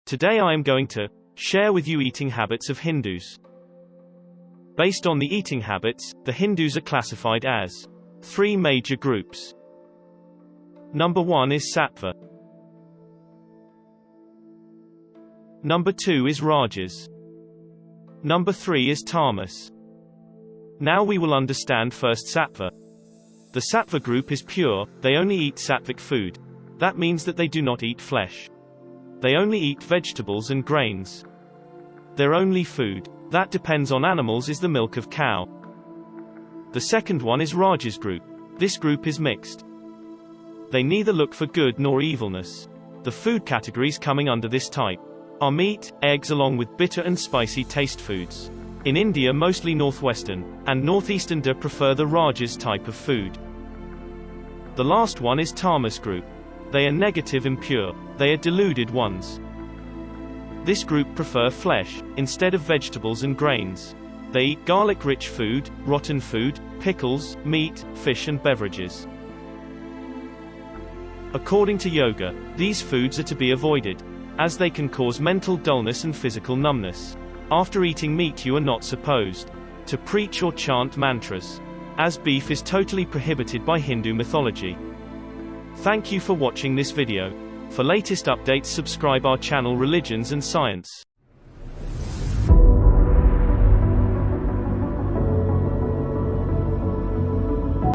Today I am going to share with you eating habits of Hindus. Based on the eating habits, the Hindus are classified as 3 major groups. Number 1 is satva. Number 2 is rajas. Number 3 is tamas. Now we will understand first satva. The satva group is pure, they only eat sattvic food. That means that they do not eat flesh. They only eat vegetables and grains. Their only food that depends on animals is the milk of cow. The second one is rajas group. This group is mixed. They neither look for good nor evilness. The food categories coming under this type are meat, eggs along with bitter and spicy taste foods. In India, mostly northwestern and northeastern prefer the rajas type of food. The last one is tamas group. They are negative impure. They are deluded ones. This group prefer flesh instead of vegetables and grains. They eat garlic-rich food, rotten food, pickles, meat, fish and beverages. According to yoga, these foods are to be avoided, as they can cause mental dullness and physical numbness. After eating meat you are not supposed to preach or chant mantras, as beef is totally prohibited by Hindu mythology. Thank you for watching this video. For latest updates subscribe our channel Religions and Science.